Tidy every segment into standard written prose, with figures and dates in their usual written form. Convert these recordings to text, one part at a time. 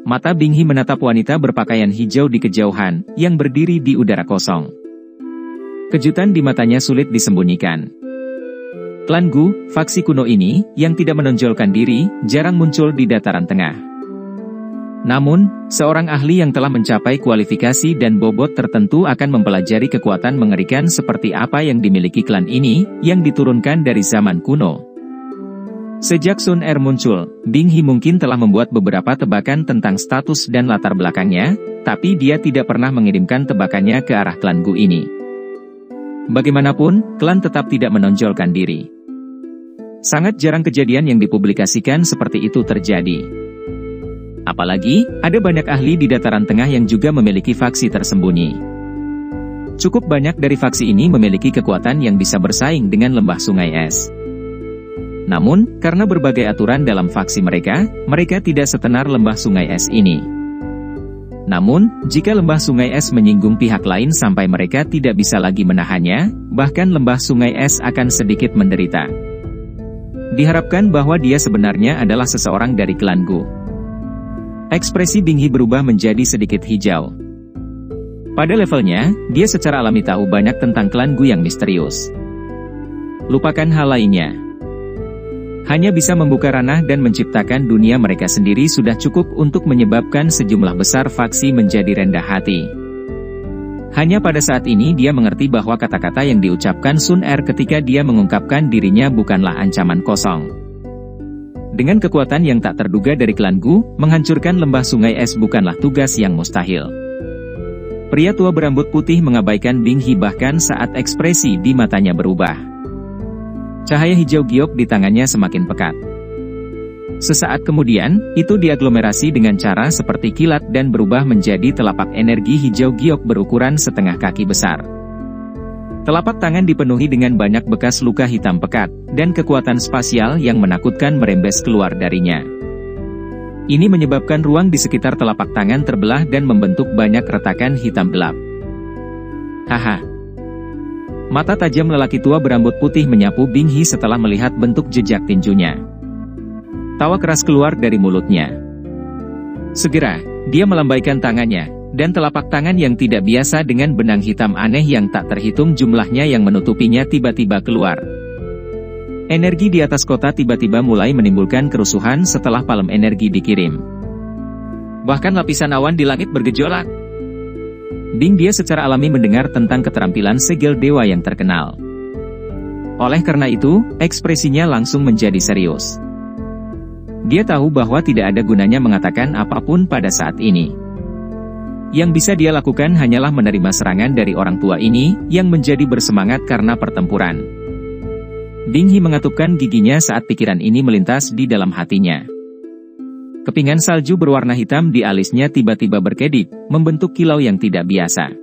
mata Bing He menatap wanita berpakaian hijau di kejauhan, yang berdiri di udara kosong. Kejutan di matanya sulit disembunyikan. Klan Gu, faksi kuno ini, yang tidak menonjolkan diri, jarang muncul di dataran tengah. Namun, seorang ahli yang telah mencapai kualifikasi dan bobot tertentu akan mempelajari kekuatan mengerikan seperti apa yang dimiliki klan ini, yang diturunkan dari zaman kuno. Sejak Sun Er muncul, Bing He mungkin telah membuat beberapa tebakan tentang status dan latar belakangnya, tapi dia tidak pernah mengirimkan tebakannya ke arah klan Gu ini. Bagaimanapun, klan tetap tidak menonjolkan diri. Sangat jarang kejadian yang dipublikasikan seperti itu terjadi. Apalagi, ada banyak ahli di dataran tengah yang juga memiliki faksi tersembunyi. Cukup banyak dari faksi ini memiliki kekuatan yang bisa bersaing dengan lembah sungai es. Namun, karena berbagai aturan dalam faksi mereka tidak setenar lembah sungai es ini. Namun, jika lembah sungai es menyinggung pihak lain sampai mereka tidak bisa lagi menahannya, bahkan lembah sungai es akan sedikit menderita. Diharapkan bahwa dia sebenarnya adalah seseorang dari klan Gu. Ekspresi Bing He berubah menjadi sedikit hijau. Pada levelnya, dia secara alami tahu banyak tentang klan Gu yang misterius. Lupakan hal lainnya. Hanya bisa membuka ranah dan menciptakan dunia mereka sendiri sudah cukup untuk menyebabkan sejumlah besar faksi menjadi rendah hati. Hanya pada saat ini dia mengerti bahwa kata-kata yang diucapkan Sun Er ketika dia mengungkapkan dirinya bukanlah ancaman kosong. Dengan kekuatan yang tak terduga dari klan Gu, menghancurkan lembah sungai es bukanlah tugas yang mustahil. Pria tua berambut putih mengabaikan Bing He bahkan saat ekspresi di matanya berubah. Cahaya hijau giok di tangannya semakin pekat. Sesaat kemudian, itu diaglomerasi dengan cara seperti kilat dan berubah menjadi telapak energi hijau giok berukuran setengah kaki besar. Telapak tangan dipenuhi dengan banyak bekas luka hitam pekat, dan kekuatan spasial yang menakutkan merembes keluar darinya. Ini menyebabkan ruang di sekitar telapak tangan terbelah dan membentuk banyak retakan hitam gelap. Haha. Mata tajam lelaki tua berambut putih menyapu Bing He setelah melihat bentuk jejak tinjunya. Tawa keras keluar dari mulutnya. Segera, dia melambaikan tangannya, dan telapak tangan yang tidak biasa dengan benang hitam aneh yang tak terhitung jumlahnya yang menutupinya tiba-tiba keluar. Energi di atas kota tiba-tiba mulai menimbulkan kerusuhan setelah palem energi dikirim. Bahkan lapisan awan di langit bergejolak. Bing dia secara alami mendengar tentang keterampilan segel dewa yang terkenal. Oleh karena itu, ekspresinya langsung menjadi serius. Dia tahu bahwa tidak ada gunanya mengatakan apapun pada saat ini. Yang bisa dia lakukan hanyalah menerima serangan dari orang tua ini, yang menjadi bersemangat karena pertempuran. Bing He mengatupkan giginya saat pikiran ini melintas di dalam hatinya. Kepingan salju berwarna hitam di alisnya tiba-tiba berkedip, membentuk kilau yang tidak biasa.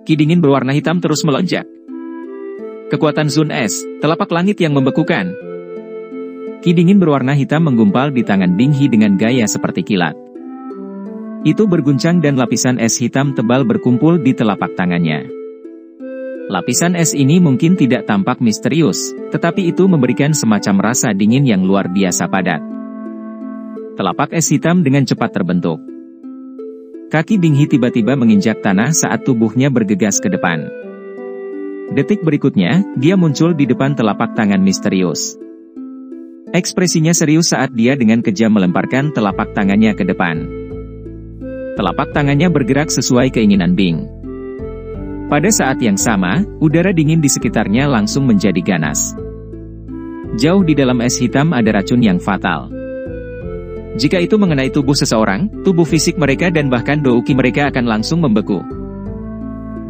Ki dingin berwarna hitam terus melonjak. Kekuatan Sun Es, telapak langit yang membekukan. Ki dingin berwarna hitam menggumpal di tangan Bing He dengan gaya seperti kilat. Itu berguncang dan lapisan es hitam tebal berkumpul di telapak tangannya. Lapisan es ini mungkin tidak tampak misterius, tetapi itu memberikan semacam rasa dingin yang luar biasa padat. Telapak es hitam dengan cepat terbentuk. Kaki Bing He tiba-tiba menginjak tanah saat tubuhnya bergegas ke depan. Detik berikutnya, dia muncul di depan telapak tangan misterius. Ekspresinya serius saat dia dengan kejam melemparkan telapak tangannya ke depan. Telapak tangannya bergerak sesuai keinginan Bing. Pada saat yang sama, udara dingin di sekitarnya langsung menjadi ganas. Jauh di dalam es hitam ada racun yang fatal. Jika itu mengenai tubuh seseorang, tubuh fisik mereka dan bahkan douki mereka akan langsung membeku.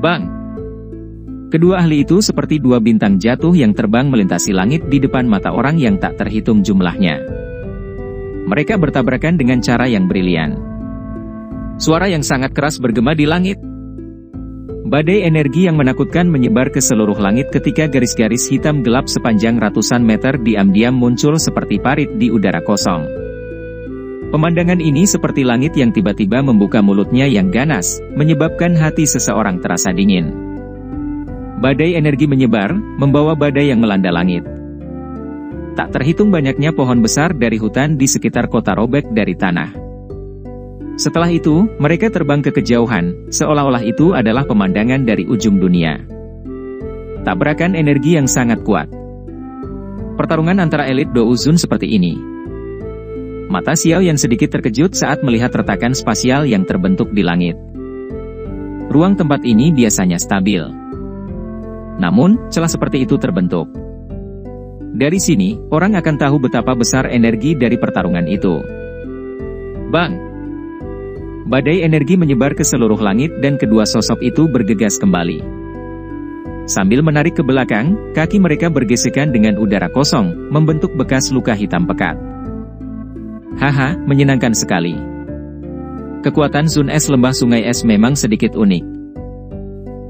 Bang! Kedua ahli itu seperti dua bintang jatuh yang terbang melintasi langit di depan mata orang yang tak terhitung jumlahnya. Mereka bertabrakan dengan cara yang brilian. Suara yang sangat keras bergema di langit. Badai energi yang menakutkan menyebar ke seluruh langit ketika garis-garis hitam gelap sepanjang ratusan meter diam-diam muncul seperti parit di udara kosong. Pemandangan ini seperti langit yang tiba-tiba membuka mulutnya yang ganas, menyebabkan hati seseorang terasa dingin. Badai energi menyebar, membawa badai yang melanda langit. Tak terhitung banyaknya pohon besar dari hutan di sekitar kota robek dari tanah. Setelah itu, mereka terbang ke kejauhan, seolah-olah itu adalah pemandangan dari ujung dunia. Tabrakan energi yang sangat kuat. Pertarungan antara elit Do Uzun seperti ini. Mata Xiao Yan sedikit terkejut saat melihat retakan spasial yang terbentuk di langit. Ruang tempat ini biasanya stabil. Namun, celah seperti itu terbentuk. Dari sini, orang akan tahu betapa besar energi dari pertarungan itu. Bang! Badai energi menyebar ke seluruh langit dan kedua sosok itu bergegas kembali. Sambil menarik ke belakang, kaki mereka bergesekan dengan udara kosong, membentuk bekas luka hitam pekat. Haha, menyenangkan sekali. Kekuatan Sun Es lembah sungai es memang sedikit unik.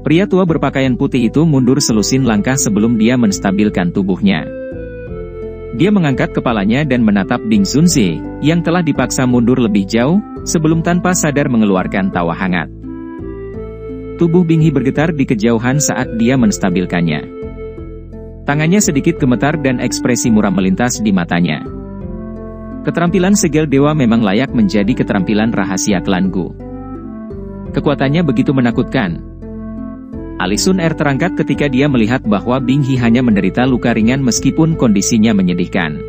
Pria tua berpakaian putih itu mundur selusin langkah sebelum dia menstabilkan tubuhnya. Dia mengangkat kepalanya dan menatap Bing Zunze, yang telah dipaksa mundur lebih jauh, sebelum tanpa sadar mengeluarkan tawa hangat. Tubuh Bing He bergetar di kejauhan saat dia menstabilkannya. Tangannya sedikit gemetar dan ekspresi muram melintas di matanya. Keterampilan segel dewa memang layak menjadi keterampilan rahasia klan Gu. Kekuatannya begitu menakutkan. Alis Sun Er terangkat ketika dia melihat bahwa Bing He hanya menderita luka ringan meskipun kondisinya menyedihkan.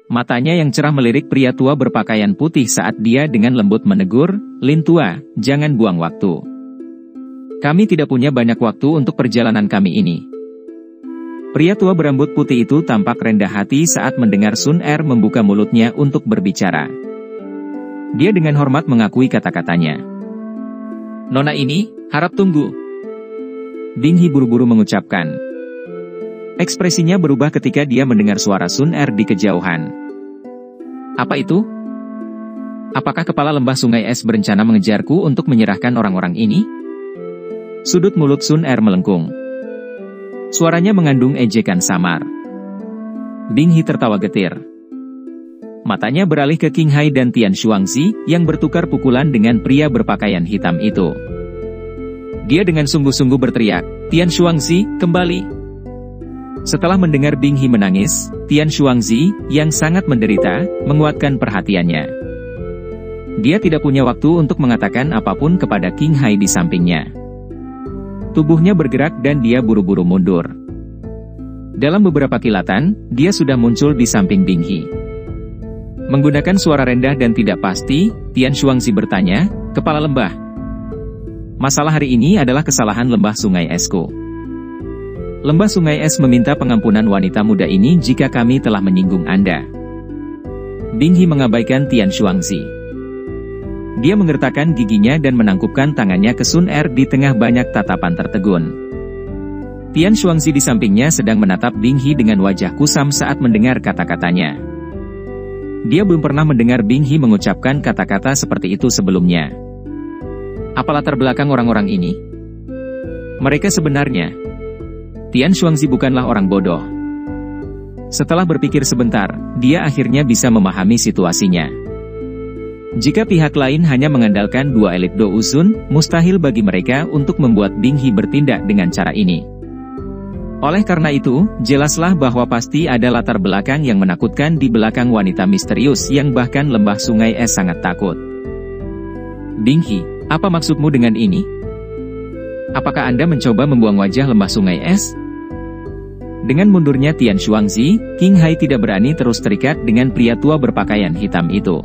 Matanya yang cerah melirik pria tua berpakaian putih saat dia dengan lembut menegur, "Lin tua, jangan buang waktu. Kami tidak punya banyak waktu untuk perjalanan kami ini." Pria tua berambut putih itu tampak rendah hati saat mendengar Sun Er membuka mulutnya untuk berbicara. Dia dengan hormat mengakui kata-katanya. "Nona ini, harap tunggu." Bing He buru-buru mengucapkan. Ekspresinya berubah ketika dia mendengar suara Sun Er di kejauhan. "Apa itu? Apakah kepala lembah sungai es berencana mengejarku untuk menyerahkan orang-orang ini?" Sudut mulut Sun Er melengkung. Suaranya mengandung ejekan samar. Bing He tertawa getir. Matanya beralih ke King Hai dan Tian Xuangzi, yang bertukar pukulan dengan pria berpakaian hitam itu. Dia dengan sungguh-sungguh berteriak, "Tian Xuangzi, kembali!" Setelah mendengar Bing He menangis, Tian Xuangzi, yang sangat menderita, menguatkan perhatiannya. Dia tidak punya waktu untuk mengatakan apapun kepada King Hai di sampingnya. Tubuhnya bergerak dan dia buru-buru mundur. Dalam beberapa kilatan, dia sudah muncul di samping Bing He. Menggunakan suara rendah dan tidak pasti, Tian Xuangzi bertanya, "Kepala lembah, masalah hari ini adalah kesalahan lembah sungai esku. Lembah sungai es meminta pengampunan wanita muda ini jika kami telah menyinggung Anda." Bing He mengabaikan Tian Xuangzi. Dia mengertakkan giginya dan menangkupkan tangannya ke Sun Er di tengah banyak tatapan tertegun. Tian Xuangzi di sampingnya sedang menatap Bing He dengan wajah kusam saat mendengar kata-katanya. Dia belum pernah mendengar Bing He mengucapkan kata-kata seperti itu sebelumnya. Apa latar belakang orang-orang ini? Mereka sebenarnya... Tian Xuangzi bukanlah orang bodoh. Setelah berpikir sebentar, dia akhirnya bisa memahami situasinya. Jika pihak lain hanya mengandalkan dua elit Do Uzun, mustahil bagi mereka untuk membuat Bing He bertindak dengan cara ini. Oleh karena itu, jelaslah bahwa pasti ada latar belakang yang menakutkan di belakang wanita misterius yang bahkan lembah sungai es sangat takut. "Bing He, apa maksudmu dengan ini? Apakah Anda mencoba membuang wajah lembah sungai es?" Dengan mundurnya Tian Xuangzi, King Hai tidak berani terus terikat dengan pria tua berpakaian hitam itu.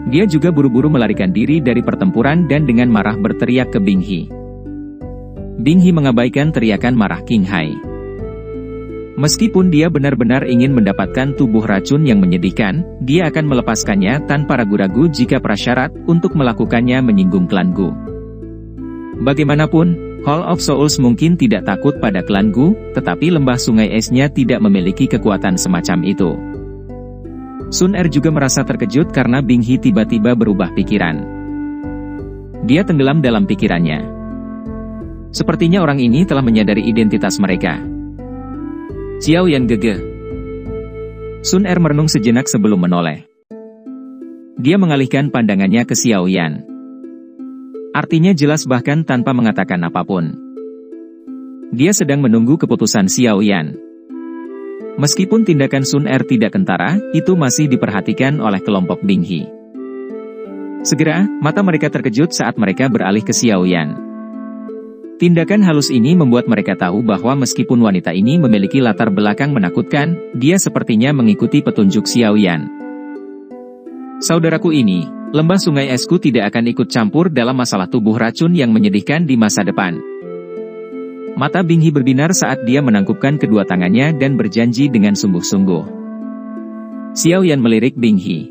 Dia juga buru-buru melarikan diri dari pertempuran dan dengan marah berteriak ke Bing He. Bing He mengabaikan teriakan marah King Hai. Meskipun dia benar-benar ingin mendapatkan tubuh racun yang menyedihkan, dia akan melepaskannya tanpa ragu-ragu jika prasyarat untuk melakukannya menyinggung klan Gu. Bagaimanapun, Hall of Souls mungkin tidak takut pada klan Gu, tetapi lembah sungai esnya tidak memiliki kekuatan semacam itu. Sun Er juga merasa terkejut karena Bing He tiba-tiba berubah pikiran. Dia tenggelam dalam pikirannya. Sepertinya orang ini telah menyadari identitas mereka. Xiao Yan gege. Sun Er merenung sejenak sebelum menoleh. Dia mengalihkan pandangannya ke Xiao Yan. Artinya jelas bahkan tanpa mengatakan apapun. Dia sedang menunggu keputusan Xiao Yan. Meskipun tindakan Sun Er tidak kentara, itu masih diperhatikan oleh kelompok Bing He. Segera, mata mereka terkejut saat mereka beralih ke Xiaoyan. Tindakan halus ini membuat mereka tahu bahwa meskipun wanita ini memiliki latar belakang menakutkan, dia sepertinya mengikuti petunjuk Xiaoyan. Saudaraku ini, lembah sungai esku tidak akan ikut campur dalam masalah tubuh racun yang menyedihkan di masa depan. Mata Bing He berbinar saat dia menangkupkan kedua tangannya dan berjanji dengan sungguh-sungguh. Xiaoyan melirik Bing He.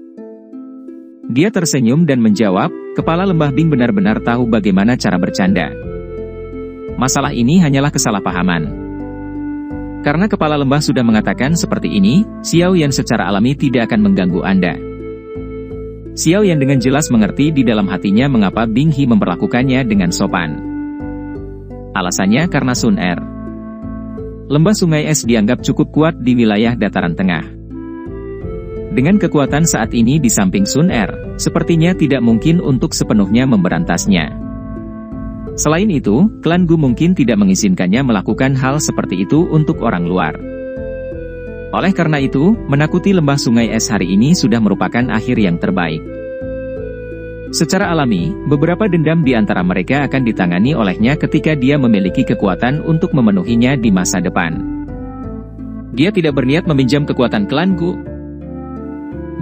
Dia tersenyum dan menjawab, kepala lembah Bing benar-benar tahu bagaimana cara bercanda. Masalah ini hanyalah kesalahpahaman. Karena kepala lembah sudah mengatakan seperti ini, Xiaoyan secara alami tidak akan mengganggu Anda. Xiaoyan dengan jelas mengerti di dalam hatinya mengapa Bing He memperlakukannya dengan sopan. Alasannya karena Sun Er. Lembah sungai es dianggap cukup kuat di wilayah dataran tengah. Dengan kekuatan saat ini di samping Sun Er, sepertinya tidak mungkin untuk sepenuhnya memberantasnya. Selain itu, klan Gu mungkin tidak mengizinkannya melakukan hal seperti itu untuk orang luar. Oleh karena itu, menakuti lembah sungai es hari ini sudah merupakan akhir yang terbaik. Secara alami, beberapa dendam di antara mereka akan ditangani olehnya ketika dia memiliki kekuatan untuk memenuhinya di masa depan. Dia tidak berniat meminjam kekuatan klan Gu.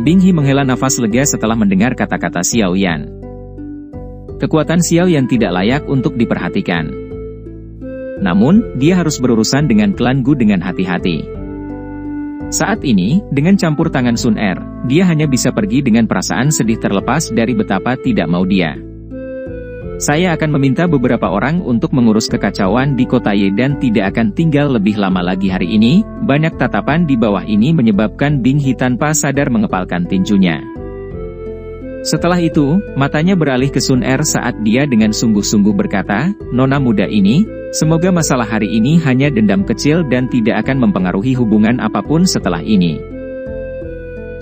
Bing He menghela nafas lega setelah mendengar kata-kata Xiaoyan. Kekuatan Xiaoyan tidak layak untuk diperhatikan. Namun, dia harus berurusan dengan klan Gu dengan hati-hati. Saat ini, dengan campur tangan Sun Er, dia hanya bisa pergi dengan perasaan sedih terlepas dari betapa tidak mau dia. Saya akan meminta beberapa orang untuk mengurus kekacauan di kota Ye dan tidak akan tinggal lebih lama lagi hari ini. Banyak tatapan di bawah ini menyebabkan Bing He tanpa sadar mengepalkan tinjunya. Setelah itu, matanya beralih ke Sun Er saat dia dengan sungguh-sungguh berkata, Nona muda ini, semoga masalah hari ini hanya dendam kecil dan tidak akan mempengaruhi hubungan apapun setelah ini.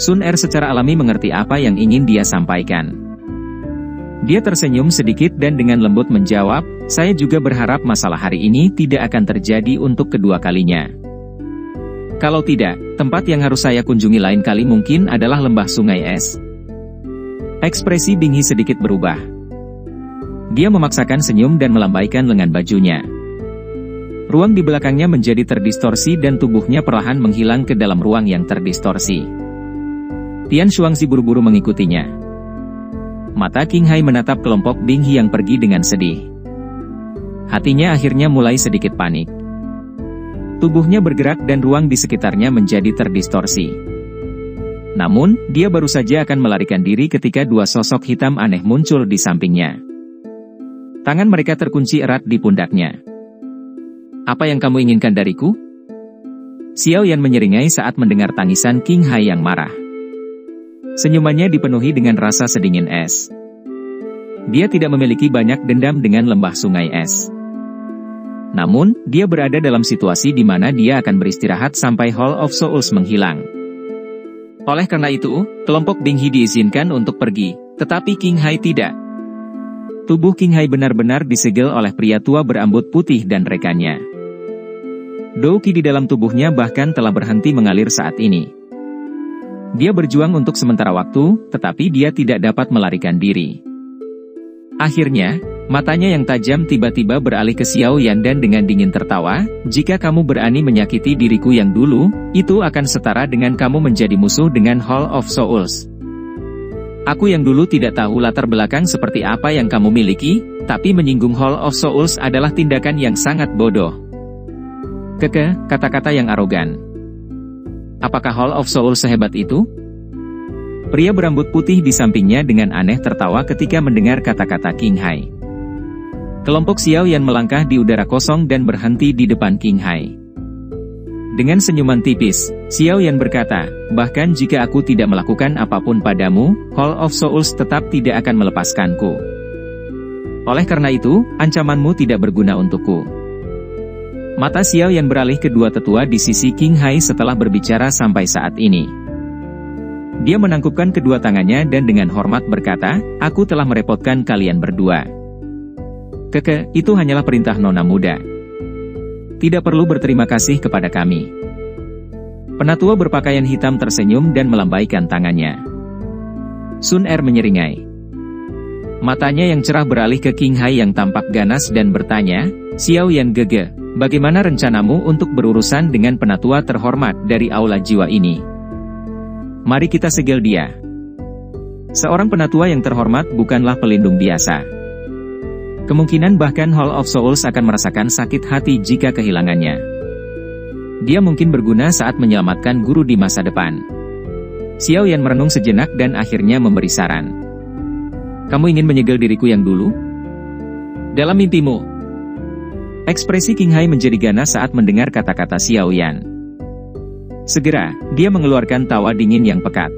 Sun Er secara alami mengerti apa yang ingin dia sampaikan. Dia tersenyum sedikit dan dengan lembut menjawab, saya juga berharap masalah hari ini tidak akan terjadi untuk kedua kalinya. Kalau tidak, tempat yang harus saya kunjungi lain kali mungkin adalah lembah sungai es. Ekspresi Bing He sedikit berubah. Dia memaksakan senyum dan melambaikan lengan bajunya. Ruang di belakangnya menjadi terdistorsi dan tubuhnya perlahan menghilang ke dalam ruang yang terdistorsi. Tian Xuangzi buru-buru mengikutinya. Mata Qing Hai menatap kelompok Bing He yang pergi dengan sedih. Hatinya akhirnya mulai sedikit panik. Tubuhnya bergerak dan ruang di sekitarnya menjadi terdistorsi. Namun, dia baru saja akan melarikan diri ketika dua sosok hitam aneh muncul di sampingnya. Tangan mereka terkunci erat di pundaknya. Apa yang kamu inginkan dariku? Xiaoyan menyeringai saat mendengar tangisan Qing Hai yang marah. Senyumannya dipenuhi dengan rasa sedingin es. Dia tidak memiliki banyak dendam dengan lembah sungai es. Namun, dia berada dalam situasi di mana dia akan beristirahat sampai Hall of Souls menghilang. Oleh karena itu, kelompok Bing He diizinkan untuk pergi, tetapi Qing Hai tidak. Tubuh Qing Hai benar-benar disegel oleh pria tua berambut putih dan rekannya. Dou Qi di dalam tubuhnya bahkan telah berhenti mengalir saat ini. Dia berjuang untuk sementara waktu, tetapi dia tidak dapat melarikan diri. Akhirnya, matanya yang tajam tiba-tiba beralih ke Xiaoyan dan dengan dingin tertawa, jika kamu berani menyakiti diriku yang dulu, itu akan setara dengan kamu menjadi musuh dengan Hall of Souls. Aku yang dulu tidak tahu latar belakang seperti apa yang kamu miliki, tapi menyinggung Hall of Souls adalah tindakan yang sangat bodoh. Kata-kata yang arogan. Apakah Hall of Souls sehebat itu? Pria berambut putih di sampingnya dengan aneh tertawa ketika mendengar kata-kata Qing Hai. Kelompok Xiaoyan melangkah di udara kosong dan berhenti di depan Qing Hai. Dengan senyuman tipis, Xiaoyan berkata, bahkan jika aku tidak melakukan apapun padamu, Hall of Souls tetap tidak akan melepaskanku. Oleh karena itu, ancamanmu tidak berguna untukku. Mata Xiaoyan beralih ke dua tetua di sisi Qing Hai setelah berbicara sampai saat ini. Dia menangkupkan kedua tangannya dan dengan hormat berkata, aku telah merepotkan kalian berdua. Itu hanyalah perintah nona muda. Tidak perlu berterima kasih kepada kami. Penatua berpakaian hitam tersenyum dan melambaikan tangannya. Sun Er menyeringai. Matanya yang cerah beralih ke King Hai yang tampak ganas dan bertanya, "Xiao Yan Gege, bagaimana rencanamu untuk berurusan dengan penatua terhormat dari aula jiwa ini? Mari kita segel dia." Seorang penatua yang terhormat bukanlah pelindung biasa. Kemungkinan bahkan Hall of Souls akan merasakan sakit hati jika kehilangannya. Dia mungkin berguna saat menyelamatkan guru di masa depan. Xiao Yan merenung sejenak dan akhirnya memberi saran. "Kamu ingin menyegel diriku yang dulu? Dalam mimpimu." Ekspresi King Hai menjadi ganas saat mendengar kata-kata Xiao Yan. Segera, dia mengeluarkan tawa dingin yang pekat.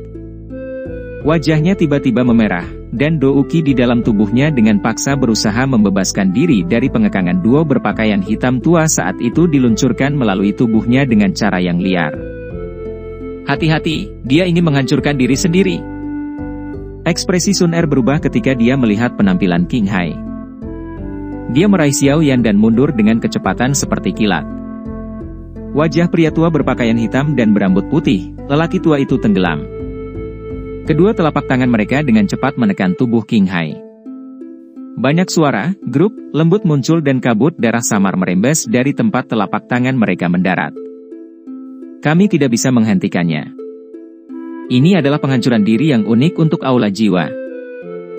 Wajahnya tiba-tiba memerah, dan Douki di dalam tubuhnya dengan paksa berusaha membebaskan diri dari pengekangan duo berpakaian hitam tua saat itu diluncurkan melalui tubuhnya dengan cara yang liar. "Hati-hati, dia ingin menghancurkan diri sendiri." Ekspresi Sun Er berubah ketika dia melihat penampilan King Hai. Dia meraih Xiao Yan dan mundur dengan kecepatan seperti kilat. Wajah pria tua berpakaian hitam dan berambut putih, lelaki tua itu tenggelam. Kedua telapak tangan mereka dengan cepat menekan tubuh King Hai. Banyak suara, grup, lembut muncul dan kabut darah samar merembes dari tempat telapak tangan mereka mendarat. "Kami tidak bisa menghentikannya. Ini adalah penghancuran diri yang unik untuk aula jiwa."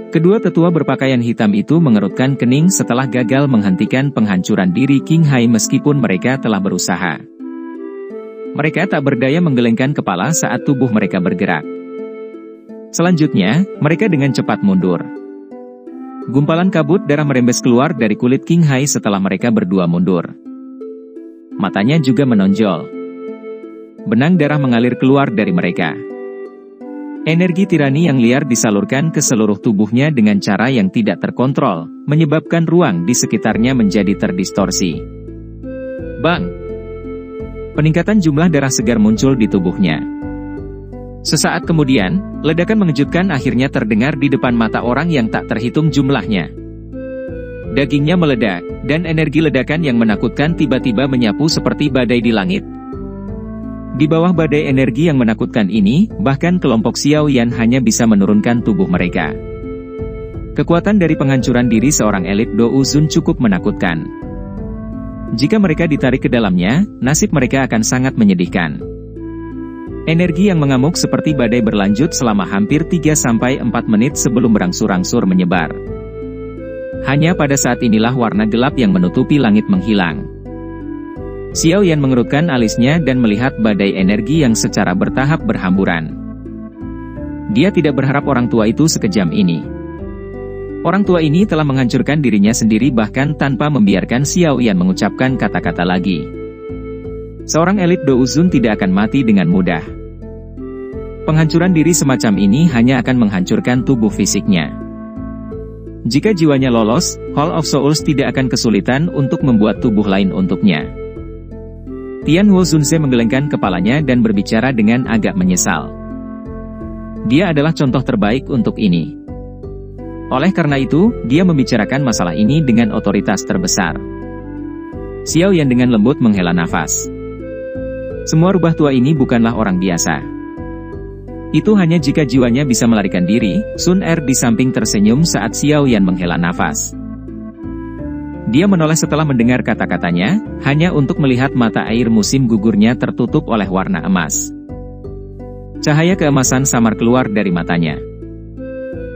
Kedua tetua berpakaian hitam itu mengerutkan kening setelah gagal menghentikan penghancuran diri King Hai meskipun mereka telah berusaha. Mereka tak berdaya menggelengkan kepala saat tubuh mereka bergerak. Selanjutnya, mereka dengan cepat mundur. Gumpalan kabut darah merembes keluar dari kulit King Hai setelah mereka berdua mundur. Matanya juga menonjol. Benang darah mengalir keluar dari mereka. Energi tirani yang liar disalurkan ke seluruh tubuhnya dengan cara yang tidak terkontrol, menyebabkan ruang di sekitarnya menjadi terdistorsi. Bang! Peningkatan jumlah darah segar muncul di tubuhnya. Sesaat kemudian, ledakan mengejutkan akhirnya terdengar di depan mata orang yang tak terhitung jumlahnya. Dagingnya meledak, dan energi ledakan yang menakutkan tiba-tiba menyapu seperti badai di langit. Di bawah badai energi yang menakutkan ini, bahkan kelompok Xiao Yan hanya bisa menurunkan tubuh mereka. Kekuatan dari penghancuran diri seorang elit Dou Zun cukup menakutkan. Jika mereka ditarik ke dalamnya, nasib mereka akan sangat menyedihkan. Energi yang mengamuk seperti badai berlanjut selama hampir 3-4 menit sebelum berangsur-angsur menyebar. Hanya pada saat inilah warna gelap yang menutupi langit menghilang. Xiao Yan mengerutkan alisnya dan melihat badai energi yang secara bertahap berhamburan. Dia tidak berharap orang tua itu sekejam ini. Orang tua ini telah menghancurkan dirinya sendiri bahkan tanpa membiarkan Xiao Yan mengucapkan kata-kata lagi. Seorang elit Dou Zun tidak akan mati dengan mudah. Penghancuran diri semacam ini hanya akan menghancurkan tubuh fisiknya. Jika jiwanya lolos, Hall of Souls tidak akan kesulitan untuk membuat tubuh lain untuknya. Tian Huo Zunze menggelengkan kepalanya dan berbicara dengan agak menyesal. Dia adalah contoh terbaik untuk ini. Oleh karena itu, dia membicarakan masalah ini dengan otoritas terbesar. Xiao Yan dengan lembut menghela nafas. Semua rubah tua ini bukanlah orang biasa. Itu hanya jika jiwanya bisa melarikan diri. Sun Er di samping tersenyum saat Xiao Yan menghela nafas. Dia menoleh setelah mendengar kata-katanya, hanya untuk melihat mata air musim gugurnya tertutup oleh warna emas. Cahaya keemasan samar keluar dari matanya.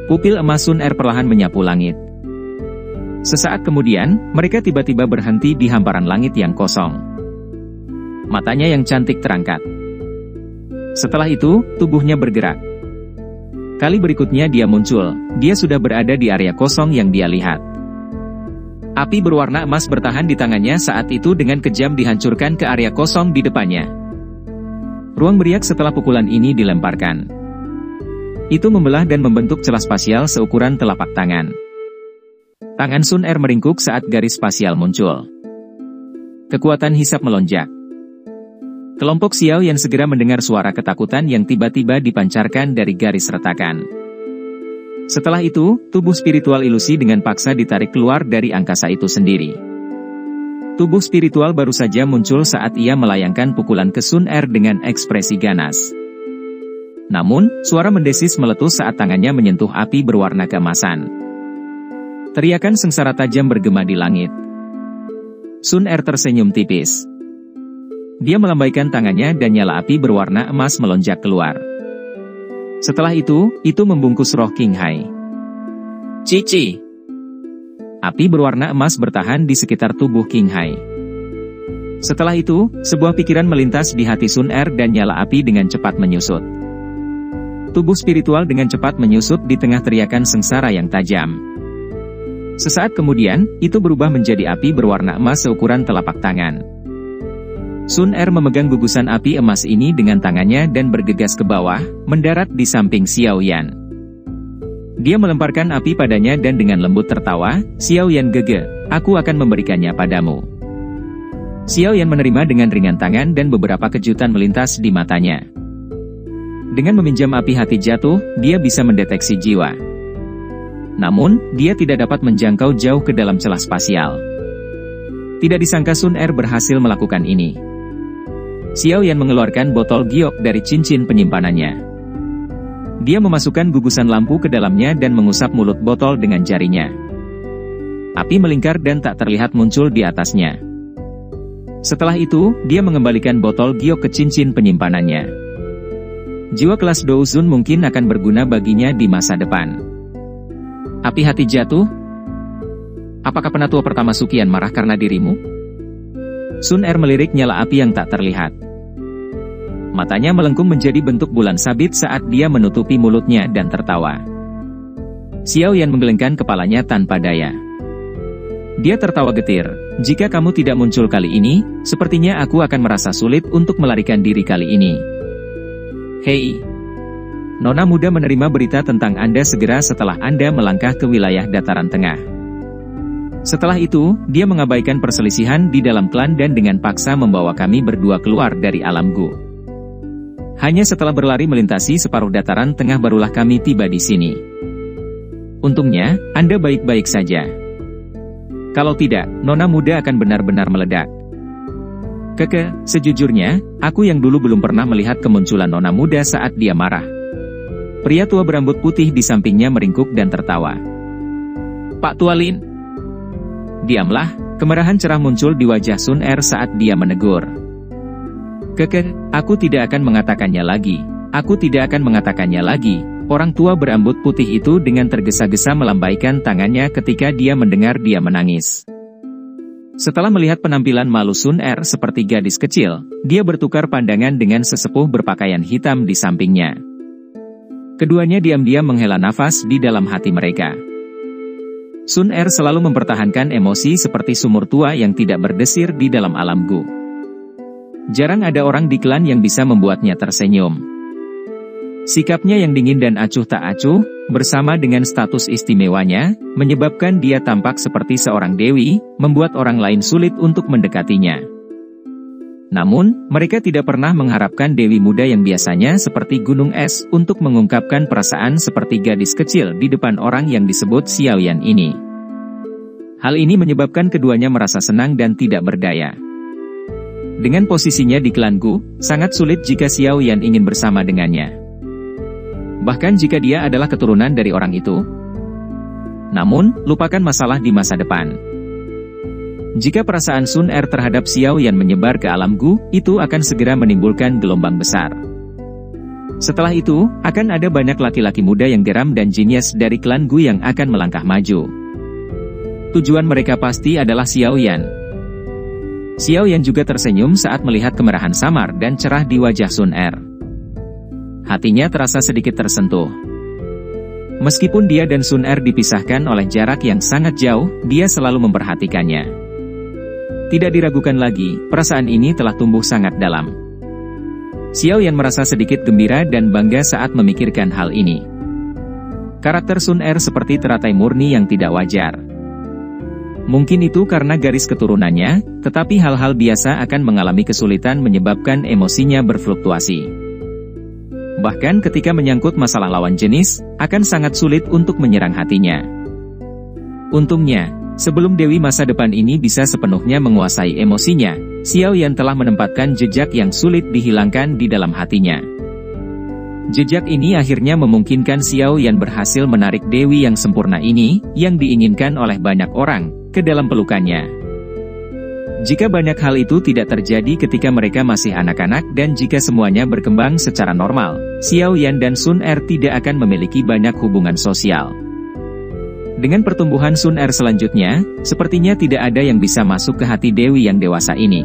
Pupil emas Sun Er perlahan menyapu langit. Sesaat kemudian, mereka tiba-tiba berhenti di hamparan langit yang kosong. Matanya yang cantik terangkat. Setelah itu, tubuhnya bergerak. Kali berikutnya dia muncul, dia sudah berada di area kosong yang dia lihat. Api berwarna emas bertahan di tangannya saat itu dengan kejam dihancurkan ke area kosong di depannya. Ruang beriak setelah pukulan ini dilemparkan. Itu membelah dan membentuk celah spasial seukuran telapak tangan. Tangan Sun Er meringkuk saat garis spasial muncul. Kekuatan hisap melonjak. Kelompok Xiao Yan segera mendengar suara ketakutan yang tiba-tiba dipancarkan dari garis retakan. Setelah itu, tubuh spiritual ilusi dengan paksa ditarik keluar dari angkasa itu sendiri. Tubuh spiritual baru saja muncul saat ia melayangkan pukulan ke Sun Er dengan ekspresi ganas. Namun, suara mendesis meletus saat tangannya menyentuh api berwarna keemasan. Teriakan sengsara tajam bergema di langit. Sun Er tersenyum tipis. Dia melambaikan tangannya dan nyala api berwarna emas melonjak keluar. Setelah itu membungkus roh King Hai. Cici. Api berwarna emas bertahan di sekitar tubuh King Hai. Setelah itu, sebuah pikiran melintas di hati Sun Er dan nyala api dengan cepat menyusut. Tubuh spiritual dengan cepat menyusut di tengah teriakan sengsara yang tajam. Sesaat kemudian, itu berubah menjadi api berwarna emas seukuran telapak tangan. Sun Er memegang gugusan api emas ini dengan tangannya dan bergegas ke bawah, mendarat di samping Xiao Yan. Dia melemparkan api padanya dan dengan lembut tertawa, "Xiao Yan Gege, aku akan memberikannya padamu." Xiao Yan menerima dengan ringan tangan dan beberapa kejutan melintas di matanya. Dengan meminjam api hati jatuh, dia bisa mendeteksi jiwa. Namun, dia tidak dapat menjangkau jauh ke dalam celah spasial. Tidak disangka Sun Er berhasil melakukan ini. Xiao Yan mengeluarkan botol giok dari cincin penyimpanannya. Dia memasukkan gugusan lampu ke dalamnya dan mengusap mulut botol dengan jarinya. Api melingkar dan tak terlihat muncul di atasnya. Setelah itu, dia mengembalikan botol giok ke cincin penyimpanannya. Jiwa kelas Douzun mungkin akan berguna baginya di masa depan. Api hati jatuh? Apakah penatua pertama Sukian marah karena dirimu? Sun Er melirik nyala api yang tak terlihat. Matanya melengkung menjadi bentuk bulan sabit saat dia menutupi mulutnya dan tertawa. Xiao Yan menggelengkan kepalanya tanpa daya. Dia tertawa getir. "Jika kamu tidak muncul kali ini, sepertinya aku akan merasa sulit untuk melarikan diri kali ini." "Hei, Nona muda menerima berita tentang Anda segera setelah Anda melangkah ke wilayah dataran tengah." Setelah itu, dia mengabaikan perselisihan di dalam klan dan dengan paksa membawa kami berdua keluar dari alam Gu. Hanya setelah berlari melintasi separuh dataran tengah barulah kami tiba di sini. Untungnya, Anda baik-baik saja. Kalau tidak, Nona muda akan benar-benar meledak. Sejujurnya, aku yang dulu belum pernah melihat kemunculan Nona muda saat dia marah. Pria tua berambut putih di sampingnya meringkuk dan tertawa. "Pak Tualin." "Diamlah," kemarahan cerah muncul di wajah Sun Er saat dia menegur. Aku tidak akan mengatakannya lagi. Aku tidak akan mengatakannya lagi." Orang tua berambut putih itu dengan tergesa-gesa melambaikan tangannya ketika dia mendengar dia menangis. Setelah melihat penampilan malu Sun Er seperti gadis kecil, dia bertukar pandangan dengan sesepuh berpakaian hitam di sampingnya. Keduanya diam-diam menghela nafas di dalam hati mereka. Sun Er selalu mempertahankan emosi seperti sumur tua yang tidak berdesir di dalam alam Gu. Jarang ada orang di klan yang bisa membuatnya tersenyum. Sikapnya yang dingin dan acuh tak acuh, bersama dengan status istimewanya, menyebabkan dia tampak seperti seorang dewi, membuat orang lain sulit untuk mendekatinya. Namun, mereka tidak pernah mengharapkan dewi muda yang biasanya seperti gunung es untuk mengungkapkan perasaan seperti gadis kecil di depan orang yang disebut Xiao Yan ini. Hal ini menyebabkan keduanya merasa senang dan tidak berdaya. Dengan posisinya di klan Gu, sangat sulit jika Xiao Yan ingin bersama dengannya. Bahkan jika dia adalah keturunan dari orang itu. Namun, lupakan masalah di masa depan. Jika perasaan Sun Er terhadap Xiao Yan menyebar ke alam Gu, itu akan segera menimbulkan gelombang besar. Setelah itu, akan ada banyak laki-laki muda yang geram dan jenius dari klan Gu yang akan melangkah maju. Tujuan mereka pasti adalah Xiao Yan. Xiao Yan juga tersenyum saat melihat kemerahan samar dan cerah di wajah Sun Er. Hatinya terasa sedikit tersentuh. Meskipun dia dan Sun Er dipisahkan oleh jarak yang sangat jauh, dia selalu memperhatikannya. Tidak diragukan lagi, perasaan ini telah tumbuh sangat dalam. Xiao Yan merasa sedikit gembira dan bangga saat memikirkan hal ini. Karakter Sun Er seperti teratai murni yang tidak wajar. Mungkin itu karena garis keturunannya, tetapi hal-hal biasa akan mengalami kesulitan menyebabkan emosinya berfluktuasi. Bahkan ketika menyangkut masalah lawan jenis, akan sangat sulit untuk menyerang hatinya. Untungnya, sebelum Dewi masa depan ini bisa sepenuhnya menguasai emosinya, Xiao Yan telah menempatkan jejak yang sulit dihilangkan di dalam hatinya. Jejak ini akhirnya memungkinkan Xiao Yan berhasil menarik Dewi yang sempurna ini, yang diinginkan oleh banyak orang, ke dalam pelukannya. Jika banyak hal itu tidak terjadi ketika mereka masih anak-anak dan jika semuanya berkembang secara normal, Xiao Yan dan Sun Er tidak akan memiliki banyak hubungan sosial. Dengan pertumbuhan Sun Er selanjutnya, sepertinya tidak ada yang bisa masuk ke hati Dewi yang dewasa ini.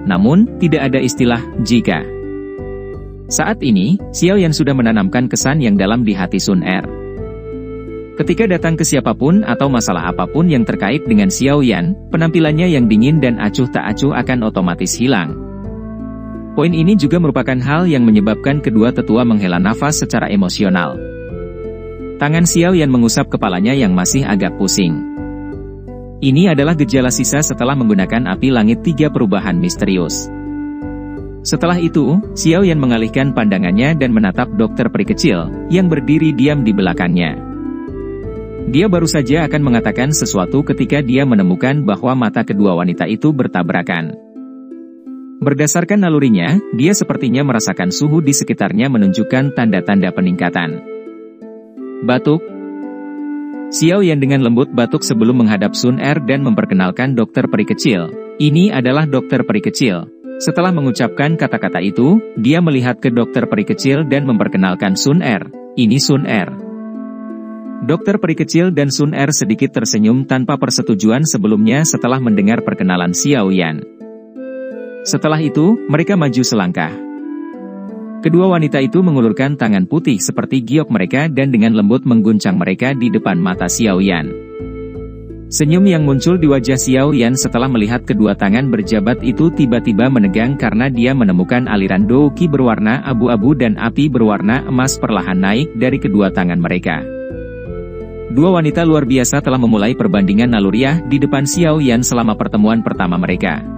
Namun, tidak ada istilah jika. Saat ini, Xiao Yan sudah menanamkan kesan yang dalam di hati Sun Er. Ketika datang ke siapapun atau masalah apapun yang terkait dengan Xiao Yan, penampilannya yang dingin dan acuh tak acuh akan otomatis hilang. Poin ini juga merupakan hal yang menyebabkan kedua tetua menghela nafas secara emosional. Tangan Xiao Yan mengusap kepalanya yang masih agak pusing. Ini adalah gejala sisa setelah menggunakan api langit 3 perubahan misterius. Setelah itu, Xiao Yan mengalihkan pandangannya dan menatap dokter peri kecil, yang berdiri diam di belakangnya. Dia baru saja akan mengatakan sesuatu ketika dia menemukan bahwa mata kedua wanita itu bertabrakan. Berdasarkan nalurinya, dia sepertinya merasakan suhu di sekitarnya menunjukkan tanda-tanda peningkatan. Batuk. Xiao Yan dengan lembut batuk sebelum menghadap Sun Er dan memperkenalkan dokter peri kecil. Ini adalah dokter peri kecil. Setelah mengucapkan kata-kata itu, dia melihat ke dokter peri kecil dan memperkenalkan Sun Er. Ini Sun Er. Dokter peri kecil dan Sun Er sedikit tersenyum tanpa persetujuan sebelumnya setelah mendengar perkenalan Xiao Yan. Setelah itu, mereka maju selangkah. Kedua wanita itu mengulurkan tangan putih seperti giok mereka dan dengan lembut mengguncang mereka di depan mata Xiao Yan. Senyum yang muncul di wajah Xiao Yan setelah melihat kedua tangan berjabat itu tiba-tiba menegang karena dia menemukan aliran dou qi berwarna abu-abu dan api berwarna emas perlahan naik dari kedua tangan mereka. Dua wanita luar biasa telah memulai perbandingan naluriah di depan Xiao Yan selama pertemuan pertama mereka.